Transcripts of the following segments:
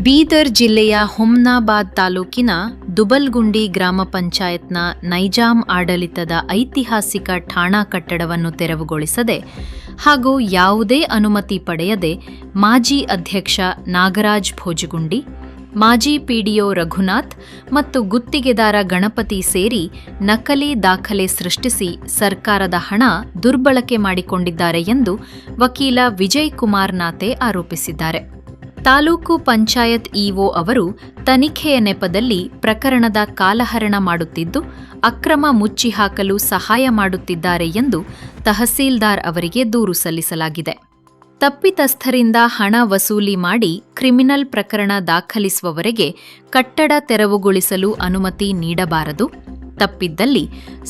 ಬೀದರ್ ಜಿಲ್ಲೆಯ ಹುಮ್ನಾಬಾದ್ ತಾಲೂಕಿನ ದುಬಲ್ಗುಂಡಿ ಗ್ರಾಮ ಪಂಚಾಯತ್ನ ನೈಜಾಮ್ ಆಡಳಿತದ ಐತಿಹಾಸಿಕ ಠಾಣಾ ಕಟ್ಟಡವನ್ನು ತೆರವುಗೊಳಿಸದೆ ಹಾಗೂ ಯಾವುದೇ ಅನುಮತಿ ಪಡೆಯದೆ ಮಾಜಿ ಅಧ್ಯಕ್ಷ ನಾಗರಾಜ್ ಭೋಜಗುಂಡಿ, ಮಾಜಿ ಪಿಡಿಒ ರಘುನಾಥ್ ಮತ್ತು ಗುತ್ತಿಗೆದಾರ ಗಣಪತಿ ಸೇರಿ ನಕಲಿ ದಾಖಲೆ ಸೃಷ್ಟಿಸಿ ಸರ್ಕಾರದ ಹಣ ದುರ್ಬಳಕೆ ಮಾಡಿಕೊಂಡಿದ್ದಾರೆ ಎಂದು ವಕೀಲ ವಿಜಯ್ ಕುಮಾರ್ ನಾತೆ ಆರೋಪಿಸಿದ್ದಾರೆ. ತಾಲೂಕು ಪಂಚಾಯತ್ ಇಒ ಅವರು ತನಿಖೆಯ ನೆಪದಲ್ಲಿ ಪ್ರಕರಣದ ಕಾಲಹರಣ ಮಾಡುತ್ತಿದ್ದು, ಅಕ್ರಮ ಮುಚ್ಚಿ ಹಾಕಲು ಸಹಾಯ ಮಾಡುತ್ತಿದ್ದಾರೆ ಎಂದು ತಹಸೀಲ್ದಾರ್ ಅವರಿಗೆ ದೂರು ಸಲ್ಲಿಸಲಾಗಿದೆ. ತಪ್ಪಿತಸ್ಥರಿಂದ ಹಣ ವಸೂಲಿ ಮಾಡಿ ಕ್ರಿಮಿನಲ್ ಪ್ರಕರಣ ದಾಖಲಿಸುವವರೆಗೆ ಕಟ್ಟಡ ತೆರವುಗೊಳಿಸಲು ಅನುಮತಿ ನೀಡಬಾರದು. ತಪ್ಪಿದ್ದಲ್ಲಿ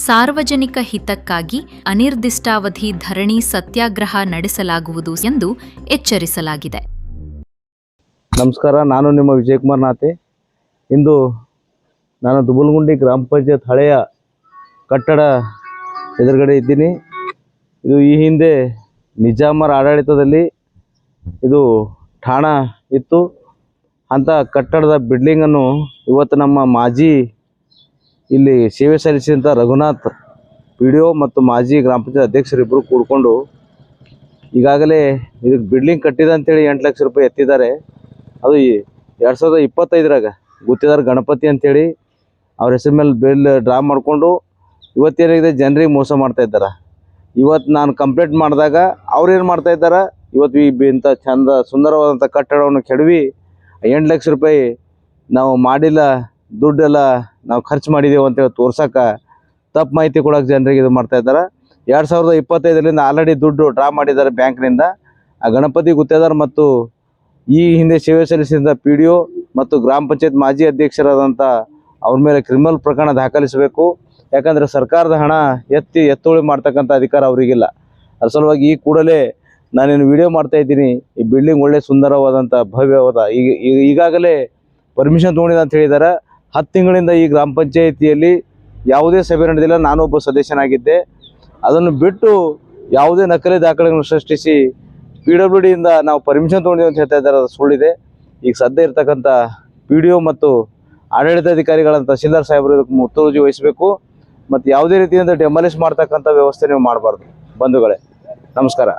ಸಾರ್ವಜನಿಕ ಹಿತಕ್ಕಾಗಿ ಅನಿರ್ದಿಷ್ಟಾವಧಿ ಧರಣಿ ಸತ್ಯಾಗ್ರಹ ನಡೆಸಲಾಗುವುದು ಎಂದು ಎಚ್ಚರಿಸಲಾಗಿದೆ. ನಮಸ್ಕಾರ, ನಾನು ನಿಮ್ಮ ವಿಜಯ್ ಕುಮಾರ್ ನಾತೆ. ಇಂದು ನಾನು ದುಬಲ್ಗುಂಡಿ ಗ್ರಾಮ ಪಂಚಾಯತ್ ಹಳೆಯ ಕಟ್ಟಡ ಎದುರುಗಡೆ ಇದ್ದೀನಿ. ಇದು ಈ ಹಿಂದೆ ನಿಜಾಮರ ಆಡಳಿತದಲ್ಲಿ ಇದು ಠಾಣಾ ಇತ್ತು. ಅಂಥ ಕಟ್ಟಡದ ಬಿಲ್ಡಿಂಗನ್ನು ಇವತ್ತು ನಮ್ಮ ಮಾಜಿ ಇಲ್ಲಿ ಸೇವೆ ಸಲ್ಲಿಸಿದಂಥ ರಘುನಾಥ್ ಪಿಡಿಒ ಮತ್ತು ಮಾಜಿ ಗ್ರಾಮ ಪಂಚಾಯತ್ ಅಧ್ಯಕ್ಷರಿಬ್ಬರು ಕೂಡಿಕೊಂಡು ಈಗಾಗಲೇ ಇದಕ್ಕೆ ಬಿಲ್ಡಿಂಗ್ ಕಟ್ಟಿದೆ ಅಂತೇಳಿ 8 ಲಕ್ಷ ರೂಪಾಯಿ ಎತ್ತಿದ್ದಾರೆ. ಅದು 2025ರಾಗ ಗುತ್ತಿಗೆದಾರ ಗಣಪತಿ ಅಂಥೇಳಿ ಅವ್ರ ಹೆಸರು ಮೇಲೆ ಬಿಲ್ ಡ್ರಾ ಮಾಡಿಕೊಂಡು ಇವತ್ತೇನಾಗಿದೆ ಜನರಿಗೆ ಮೋಸ ಮಾಡ್ತಾ ಇದ್ದಾರೆ. ಇವತ್ತು ನಾನು ಕಂಪ್ಲೇಂಟ್ ಮಾಡಿದಾಗ ಅವ್ರೇನು ಮಾಡ್ತಾ ಇದ್ದಾರೆ, ಇವತ್ತು ಇಂಥ ಚಂದ ಸುಂದರವಾದಂಥ ಕಟ್ಟಡವನ್ನು ಕೆಡವಿ 8 ಲಕ್ಷ ರೂಪಾಯಿ ನಾವು ಮಾಡಿಲ್ಲ, ದುಡ್ಡೆಲ್ಲ ನಾವು ಖರ್ಚು ಮಾಡಿದ್ದೇವೆ ಅಂತೇಳಿ ತೋರ್ಸೋಕೆ ತಪ್ಪು ಮಾಹಿತಿ ಕೊಡೋಕೆ ಜನರಿಗೆ ಇದು ಮಾಡ್ತಾ ಇದ್ದಾರೆ. 2025ರಿಂದ ಆಲ್ರೆಡಿ ದುಡ್ಡು ಡ್ರಾ ಮಾಡಿದ್ದಾರೆ ಬ್ಯಾಂಕ್ನಿಂದ. ಆ ಗಣಪತಿ ಗುತ್ತೇದಾರ್ ಮತ್ತು ಈ ಹಿಂದೆ ಸೇವೆ ಸಲ್ಲಿಸಿದ ಪಿಡಿಒ ಮತ್ತು ಗ್ರಾಮ ಪಂಚಾಯತ್ ಮಾಜಿ ಅಧ್ಯಕ್ಷರಾದಂಥ ಅವ್ರ ಮೇಲೆ ಕ್ರಿಮಿನಲ್ ಪ್ರಕರಣ ದಾಖಲಿಸಬೇಕು. ಯಾಕಂದರೆ ಸರ್ಕಾರದ ಹಣ ಎತ್ತುವಳಿ ಮಾಡ್ತಕ್ಕಂಥ ಅಧಿಕಾರ ಅವರಿಗಿಲ್ಲ. ಅದ್ರ ಸಲುವಾಗಿ ಈ ಕೂಡಲೇ ನಾನೇನು ವಿಡಿಯೋ ಮಾಡ್ತಾ ಇದ್ದೀನಿ. ಈ ಬಿಲ್ಡಿಂಗ್ ಒಳ್ಳೆ ಸುಂದರವಾದಂಥ ಭವ್ಯವಾದ ಈಗಾಗಲೇ ಪರ್ಮಿಷನ್ ತೊಗೊಂಡಿದೆ ಅಂತ ಹೇಳಿದ್ದಾರೆ. 10 ತಿಂಗಳಿಂದ ಈ ಗ್ರಾಮ ಪಂಚಾಯಿತಿಯಲ್ಲಿ ಯಾವುದೇ ಸಭೆ ನಡೆದಿಲ್ಲ. ನಾನೊಬ್ಬ ಸದಸ್ಯನಾಗಿದ್ದೆ. ಅದನ್ನು ಬಿಟ್ಟು ಯಾವುದೇ ನಕಲಿ ದಾಖಲೆಗಳನ್ನು ಸೃಷ್ಟಿಸಿ PWDಯಿಂದ ನಾವು ಪರ್ಮಿಷನ್ ತೊಗೊಂಡಿದ್ದೀವಿ ಅಂತ ಹೇಳ್ತಾ ಇದ್ದಾರೆ. ಅದು ಸುಳ್ಳಿದೆ. ಈಗ ಸದ್ಯ ಇರ್ತಕ್ಕಂಥ ಪಿಡಿಒ ಮತ್ತು ಆಡಳಿತಾಧಿಕಾರಿಗಳಂತ ತಹಸೀಲ್ದಾರ್ ಸಾಹೇಬರು ಇದಕ್ಕೆ ಮುತುವರ್ಜಿ ವಹಿಸಬೇಕು ಮತ್ತು ಯಾವುದೇ ರೀತಿಯಿಂದ ಡೆಮಾಲಿಷ್ ಮಾಡ್ತಕ್ಕಂಥ ವ್ಯವಸ್ಥೆ ನೀವು ಮಾಡಬಾರ್ದು. ಬಂಧುಗಳೇ, ನಮಸ್ಕಾರ.